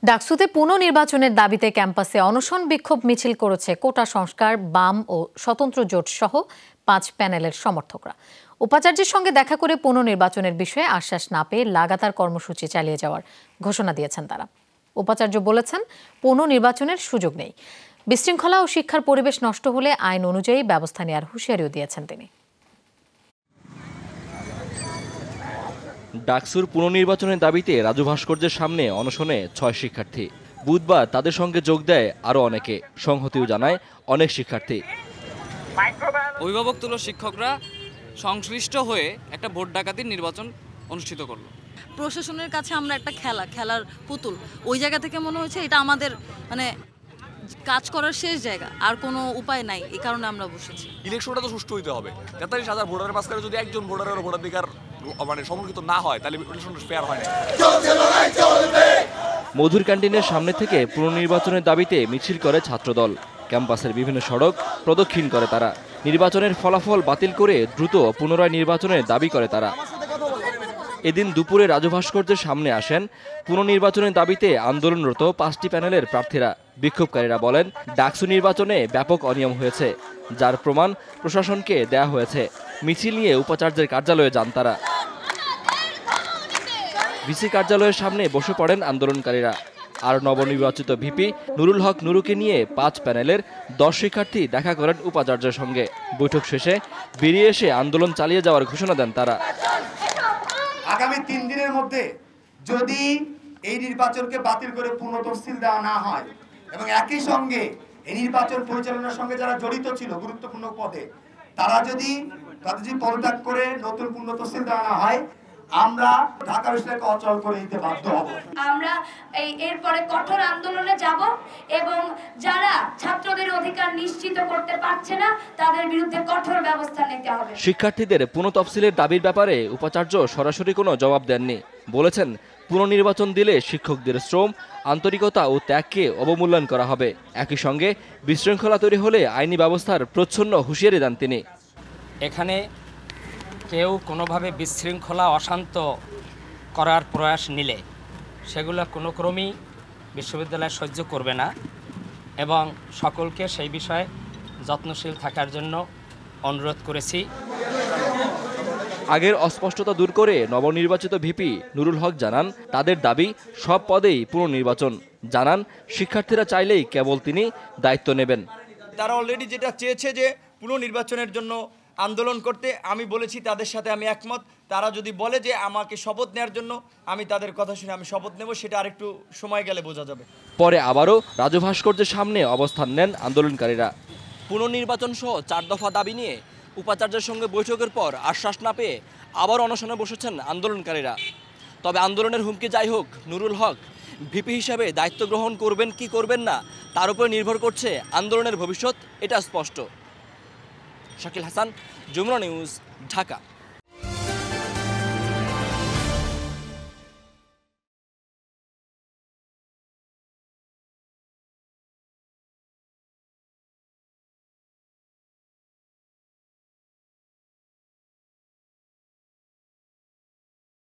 ডাকসুতে পুনর্নির্বাচনের দাবিতে ক্যাম্পাসে অনশন বিক্ষোভ মিছিল করেছে কোটা সংস্কার, বাম ও স্বতন্ত্র জোট সহ 5 প্যানেলের সমর্থকরা। উপাচার্যের সঙ্গে দেখা করে পুনর্নির্বাচনের বিষয়ে আশ্বাস না পেয়ে লাগাতার কর্মসূচি চালিয়ে যাওয়ার ঘোষণা দিয়েছেন তারা। উপাচার্য বলেছেন, পুনর্নির্বাচনের সুযোগ নেই। বিশৃঙ্খলা ও শিক্ষার পরিবেশ নষ্ট হলে আইন অনুযায়ী ব্যবস্থা নেওয়ার হুঁশিয়ারিও দিয়েছেন তিনি। ডাকসুর পুনর্নির্বাচনের দাবিতে রাজু ভাস্কর্যের সামনে অনশনে 6 শিক্ষার্থী। বুধবার তাদের সঙ্গে যোগ দেয় আরও অনেকে। সংহতিও জানায় অনেক শিক্ষার্থী। অভিভাবক তুল্য শিক্ষকরা সংশ্লিষ্ট হয়ে একটা ভোট ডাকাতির নির্বাচন অনুষ্ঠিত করলো। প্রশাসনের কাছে আমরা একটা খেলার পুতুল, ওই জায়গা থেকে মনে হচ্ছে এটা আমাদের কাজ করার শেষ জায়গা, আর কোনো উপায় নাই, এই কারণে আমরা বসেছি। ইলেকশনটা তো সুষ্ঠু হইতে হবে। 43,000 ভোটারের মাঝখানে যদি একজন ভোটারের ভোটাধিকার সংরক্ষিত না হয়, তাহলে ইলেকশন ফেয়ার হয় না। মধুর ক্যান্টিনের সামনে থেকে পুনর্নির্বাচনের দাবিতে মিছিল করে ছাত্রদল। ক্যাম্পাসের বিভিন্ন সড়ক প্রদক্ষিণ করে তারা। নির্বাচনের ফলাফল বাতিল করে দ্রুত পুনরায় নির্বাচনের দাবি করে তারা। এদিন দুপুরে রাজু ভাস্কর্যের সামনে আসেন পুনর্নির্বাচনের দাবিতে আন্দোলনরত 5টি প্যানেলের প্রার্থীরা। বিক্ষোভকারীরা বলেন, ডাকসু নির্বাচনে ব্যাপক অনিয়ম হয়েছে, যার প্রমাণ প্রশাসনকে দেয়া হয়েছে। মিছিল নিয়ে উপাচার্যের কার্যালয়ে যান তারা। ভিসি কার্যালয়ের সামনে বসে পড়েন আন্দোলনকারীরা। আর নবনির্বাচিত ভিপি নুরুল হক নুরুকে নিয়ে 5 প্যানেলের 10 শিক্ষার্থী দেখা করেন উপাচার্যের সঙ্গে। বৈঠক শেষে বেরিয়ে এসে আন্দোলন চালিয়ে যাওয়ার ঘোষণা দেন তারা। আগামী 3 দিনের মধ্যে যদি এই নির্বাচনকে বাতিল করে পুনঃ তফসিল দেওয়া না হয় এবং একই সঙ্গে এই নির্বাচন পরিচালনার সঙ্গে যারা জড়িত ছিল গুরুত্বপূর্ণ পদে, তারা যদি পদত্যাগ করে নতুন পুনঃ তফসিল দেওয়া না হয়, আমরা ঢাকা বিশ্ববিদ্যালয়কে অচল করে দিতে বাধ্য হব। আমরা এরপরে কঠোর আন্দোলনে যাব এবং যারা ছাত্রদের অধিকার নিশ্চিত করতে পারছে না, তাদের বিরুদ্ধে কঠোর ব্যবস্থা নিতে হবে। শিক্ষার্থীদের পুনঃতফসিলের দাবির ব্যাপারে উপাচার্য সরাসরি কোনো জবাব দেননি। বলেছেন, পুনর্নির্বাচন দিলে শিক্ষকদের শ্রম, আন্তরিকতা ও ত্যাগকে অবমূল্যায়ন করা হবে। একই সঙ্গে বিশৃঙ্খলা তৈরি হলে আইনি ব্যবস্থার প্রচ্ছন্ন হুঁশিয়ারি দেন তিনি। এখানে কেউ কোনোভাবে বিশৃঙ্খলা, অশান্ত করার প্রয়াস নিলে সেগুলো কোনো ক্রমেই বিশ্ববিদ্যালয় সহ্য করবে না এবং সকলকে সেই বিষয়ে যত্নশীল থাকার জন্য অনুরোধ করেছি। আগের অস্পষ্টতা দূর করে নবনির্বাচিত ভিপি নুরুল হক জানান, তাদের দাবি সব পদেই পুনর্নির্বাচন। জানান, শিক্ষার্থীরা চাইলেই কেবল তিনি দায়িত্ব নেবেন। তারা অলরেডি যেটা চেয়েছে যে পুনর্নির্বাচনের জন্য আন্দোলন করতে, আমি বলেছি তাদের সাথে আমি একমত। তারা যদি বলে যে আমাকে শপথ নেওয়ার জন্য, আমি তাদের কথা শুনে আমি শপথ নেব, সেটা আরেকটু সময় গেলে বোঝা যাবে। পরে আবারও রাজু ভাস্কর্যের সামনে অবস্থান নেন আন্দোলনকারীরা। পুনর্নির্বাচন সহ 4 দফা দাবি নিয়ে উপাচার্যের সঙ্গে বৈঠকের পর আশ্বাস না পেয়ে আবার অনশনে বসেছেন আন্দোলনকারীরা। তবে আন্দোলনের হুমকি যাই হোক, নুরুল হক ভিপি হিসাবে দায়িত্ব গ্রহণ করবেন কি করবেন না, তার উপর নির্ভর করছে আন্দোলনের ভবিষ্যৎ, এটা স্পষ্ট। শাকিল হাসান, যমুনা নিউজ, ঢাকা।